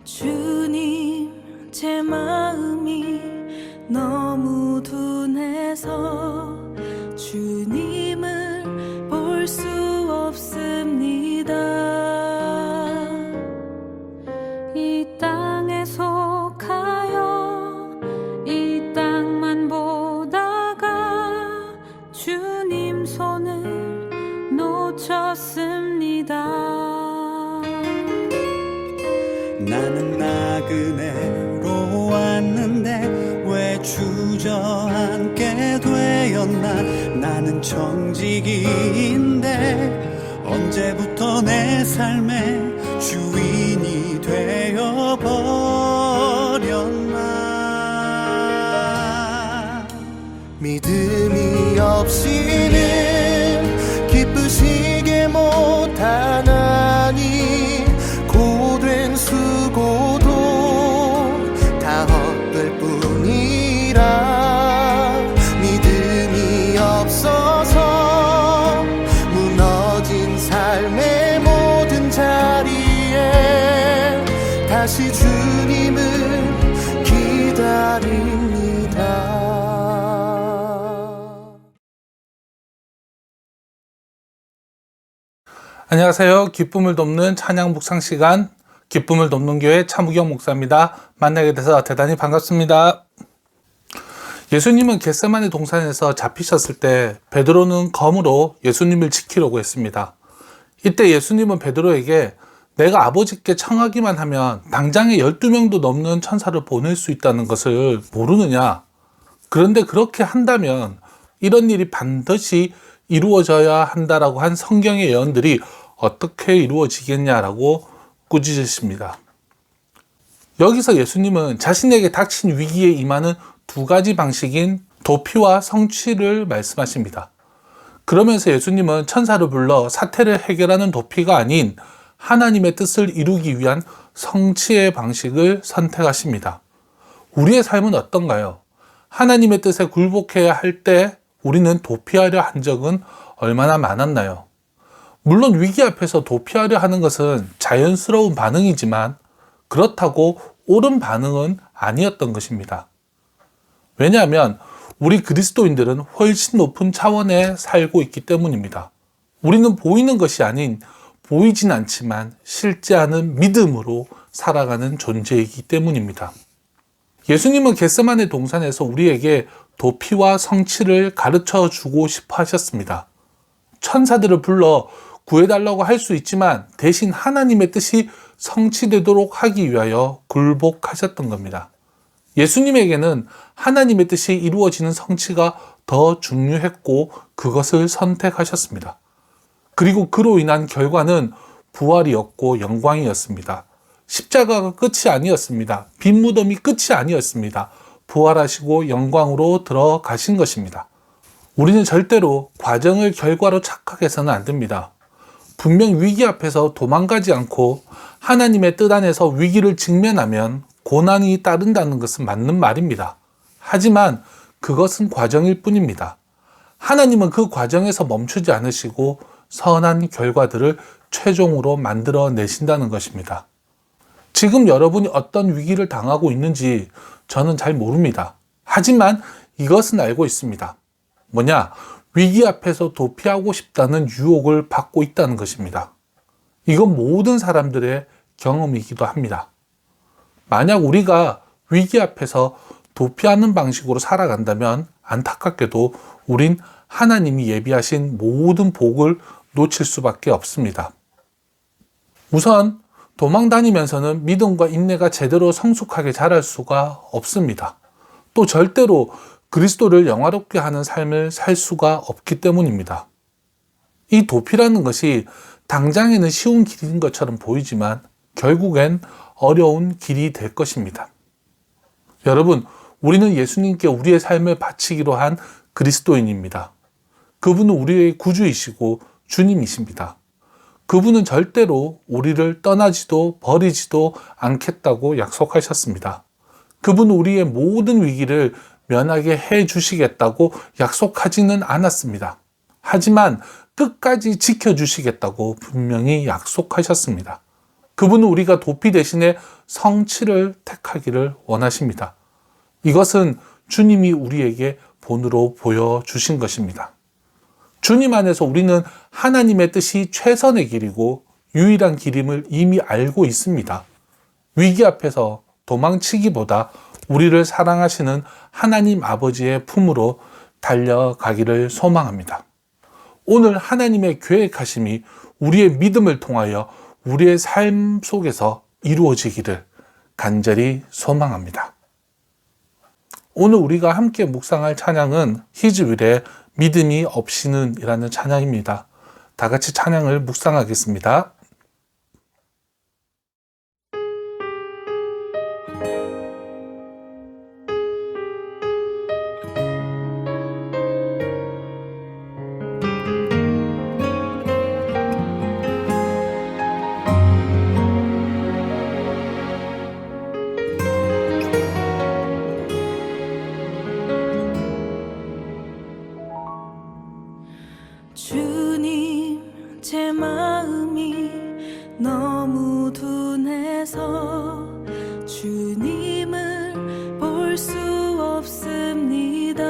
주님, 제 마음이 너무 둔해서 주님을 볼 수 없습니다. 이 땅에 속하여 이 땅만 보다가 주님 손을 놓쳤습니다. 나는 나그네로 왔는데 왜 주저앉게 되었나. 나는 청지기인데 언제부터 내 삶의 주인이 되어버렸나. 믿음이 없이는 기쁘시게 못하나니 고된 수고도 다 헛될 뿐이라. 믿음이 없어서 무너진 삶의 모든 자리에 다시 주님을 기다립니다. 안녕하세요. 기쁨을 돕는 찬양 묵상 시간, 기쁨을 돕는 교회 차무경 목사입니다. 만나게 돼서 대단히 반갑습니다. 예수님은 겟세마네 동산에서 잡히셨을 때 베드로는 검으로 예수님을 지키려고 했습니다. 이때 예수님은 베드로에게 내가 아버지께 청하기만 하면 당장에 12명도 넘는 천사를 보낼 수 있다는 것을 모르느냐? 그런데 그렇게 한다면 이런 일이 반드시 이루어져야 한다라고 한 성경의 예언들이 어떻게 이루어지겠냐라고 꾸짖으십니다. 여기서 예수님은 자신에게 닥친 위기에 임하는 두 가지 방식인 도피와 성취를 말씀하십니다. 그러면서 예수님은 천사를 불러 사태를 해결하는 도피가 아닌 하나님의 뜻을 이루기 위한 성취의 방식을 선택하십니다. 우리의 삶은 어떤가요? 하나님의 뜻에 굴복해야 할 때 우리는 도피하려 한 적은 얼마나 많았나요? 물론 위기 앞에서 도피하려 하는 것은 자연스러운 반응이지만 그렇다고 옳은 반응은 아니었던 것입니다. 왜냐하면 우리 그리스도인들은 훨씬 높은 차원에 살고 있기 때문입니다. 우리는 보이는 것이 아닌 보이진 않지만 실제하는 믿음으로 살아가는 존재이기 때문입니다. 예수님은 겟세마네 동산에서 우리에게 도피와 성취를 가르쳐 주고 싶어 하셨습니다. 천사들을 불러 구해달라고 할 수 있지만 대신 하나님의 뜻이 성취되도록 하기 위하여 굴복하셨던 겁니다. 예수님에게는 하나님의 뜻이 이루어지는 성취가 더 중요했고 그것을 선택하셨습니다. 그리고 그로 인한 결과는 부활이었고 영광이었습니다. 십자가가 끝이 아니었습니다. 빈 무덤이 끝이 아니었습니다. 부활하시고 영광으로 들어가신 것입니다. 우리는 절대로 과정을 결과로 착각해서는 안 됩니다. 분명 위기 앞에서 도망가지 않고 하나님의 뜻 안에서 위기를 직면하면 고난이 따른다는 것은 맞는 말입니다. 하지만 그것은 과정일 뿐입니다. 하나님은 그 과정에서 멈추지 않으시고 선한 결과들을 최종으로 만들어내신다는 것입니다. 지금 여러분이 어떤 위기를 당하고 있는지 저는 잘 모릅니다. 하지만 이것은 알고 있습니다. 뭐냐? 위기 앞에서 도피하고 싶다는 유혹을 받고 있다는 것입니다. 이건 모든 사람들의 경험이기도 합니다. 만약 우리가 위기 앞에서 도피하는 방식으로 살아간다면 안타깝게도 우린 하나님이 예비하신 모든 복을 놓칠 수밖에 없습니다. 우선 도망 다니면서는 믿음과 인내가 제대로 성숙하게 자랄 수가 없습니다. 또 절대로 그리스도를 영화롭게 하는 삶을 살 수가 없기 때문입니다. 이 도피라는 것이 당장에는 쉬운 길인 것처럼 보이지만 결국엔 어려운 길이 될 것입니다. 여러분, 우리는 예수님께 우리의 삶을 바치기로 한 그리스도인입니다. 그분은 우리의 구주이시고 주님이십니다. 그분은 절대로 우리를 떠나지도 버리지도 않겠다고 약속하셨습니다. 그분은 우리의 모든 위기를 면하게 해 주시겠다고 약속하지는 않았습니다. 하지만 끝까지 지켜주시겠다고 분명히 약속하셨습니다. 그분은 우리가 도피 대신에 성취를 택하기를 원하십니다. 이것은 주님이 우리에게 본으로 보여주신 것입니다. 주님 안에서 우리는 하나님의 뜻이 최선의 길이고 유일한 길임을 이미 알고 있습니다. 위기 앞에서 도망치기보다 우리를 사랑하시는 하나님 아버지의 품으로 달려가기를 소망합니다. 오늘 하나님의 계획하심이 우리의 믿음을 통하여 우리의 삶 속에서 이루어지기를 간절히 소망합니다. 오늘 우리가 함께 묵상할 찬양은 히즈윌의 믿음이 없이는 이라는 찬양입니다. 다 같이 찬양을 묵상하겠습니다. 주님, 제 마음이 너무 둔해서 주님을 볼 수 없습니다.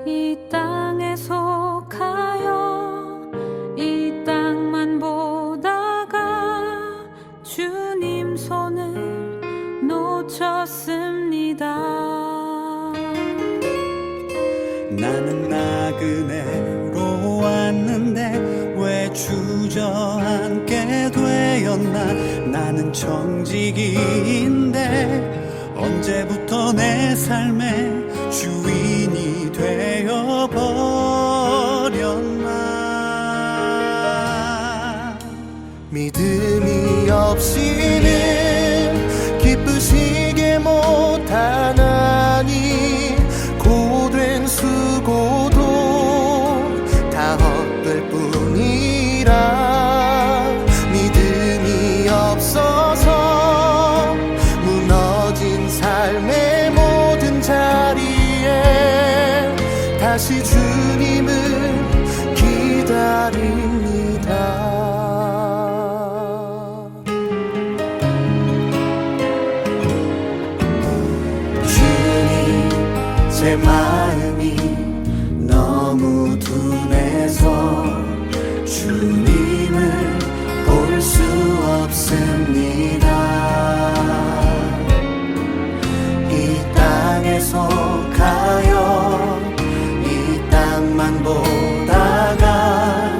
이 땅에 속하여 이 땅만 보다가 주님 손을 놓쳤습니다. 나는 나그네로 왔는데 왜 주저앉게 되었나. 나는 청지기인데 언제부터 내 삶의 주인이 되어버렸나. 믿음이 없이는 기쁘시게 못하나니 고된 수고도 다 헛될 뿐이라. 믿음이 없어서 무너진 삶의 모든 자리에 다시 주님을 기다립니다. 제 마음이 너무 둔해서 주님을 볼 수 없습니다. 이 땅에 속하여 이 땅만 보다가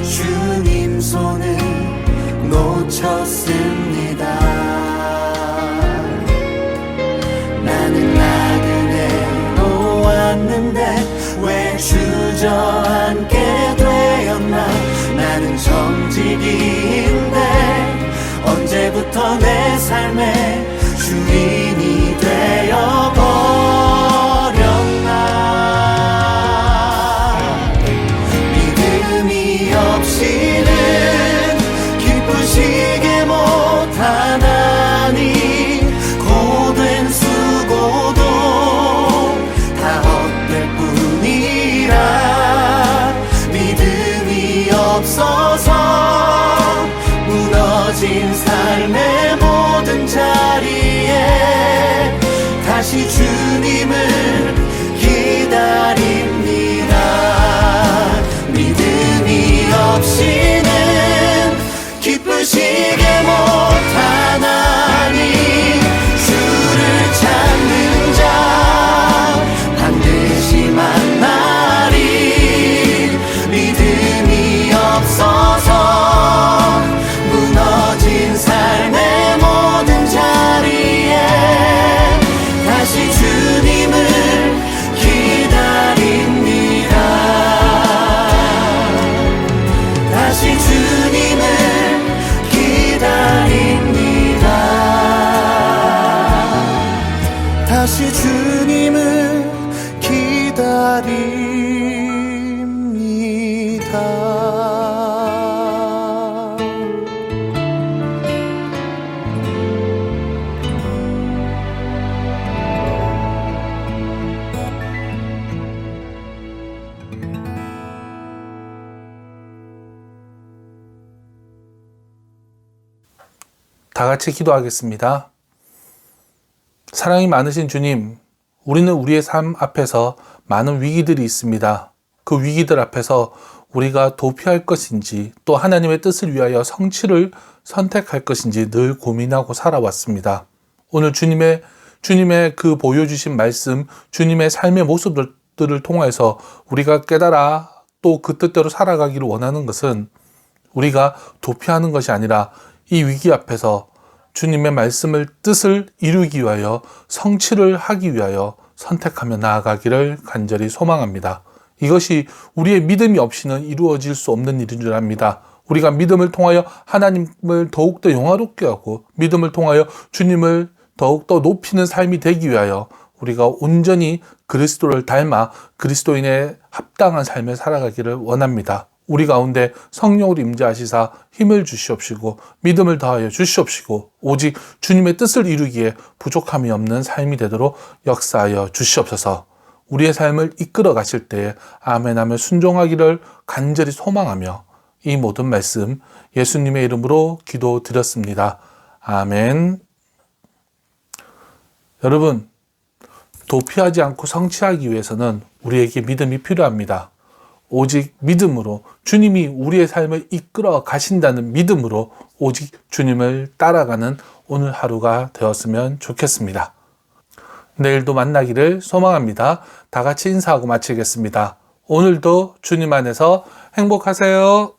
주님 손을 놓쳤습니다. 나는 나그네로 왔는데 왜 주저앉게 되었나. 나는 정직인데 언제부터 내 삶의 주인이 되어버렸나. 믿음이 없이는 기쁘시게 못하나니 고된 수고도 다 헛될 뿐이라. 믿음이 없어서 무너진 삶의 모든 자리에 다시 주님을 기다립니다. 믿음이 없이는 기쁘시게 못하나니 주를 찾는 자 반드시 만나리. 믿음이 없어서 무너진 삶의 모든 자리에 다시 주님을 다 같이 기도하겠습니다. 사랑이 많으신 주님, 우리는 우리의 삶 앞에서 많은 위기들이 있습니다. 그 위기들 앞에서 우리가 도피할 것인지 또 하나님의 뜻을 위하여 성취를 선택할 것인지 늘 고민하고 살아왔습니다. 오늘 주님의 그 보여주신 말씀, 주님의 삶의 모습들을 통해서 우리가 깨달아 또 그 뜻대로 살아가기를 원하는 것은 우리가 도피하는 것이 아니라 이 위기 앞에서 주님의 말씀을 뜻을 이루기 위하여 성취를 하기 위하여 선택하며 나아가기를 간절히 소망합니다. 이것이 우리의 믿음이 없이는 이루어질 수 없는 일인 줄 압니다. 우리가 믿음을 통하여 하나님을 더욱더 영화롭게 하고 믿음을 통하여 주님을 더욱더 높이는 삶이 되기 위하여 우리가 온전히 그리스도를 닮아 그리스도인의 합당한 삶을 살아가기를 원합니다. 우리 가운데 성령으로 임재하시사 힘을 주시옵시고 믿음을 더하여 주시옵시고 오직 주님의 뜻을 이루기에 부족함이 없는 삶이 되도록 역사하여 주시옵소서. 우리의 삶을 이끌어 가실 때에 아멘하며 순종하기를 간절히 소망하며 이 모든 말씀 예수님의 이름으로 기도드렸습니다. 아멘. 여러분, 도피하지 않고 성취하기 위해서는 우리에게 믿음이 필요합니다. 오직 믿음으로 주님이 우리의 삶을 이끌어 가신다는 믿음으로 오직 주님을 따라가는 오늘 하루가 되었으면 좋겠습니다. 내일도 만나기를 소망합니다. 다 같이 인사하고 마치겠습니다. 오늘도 주님 안에서 행복하세요.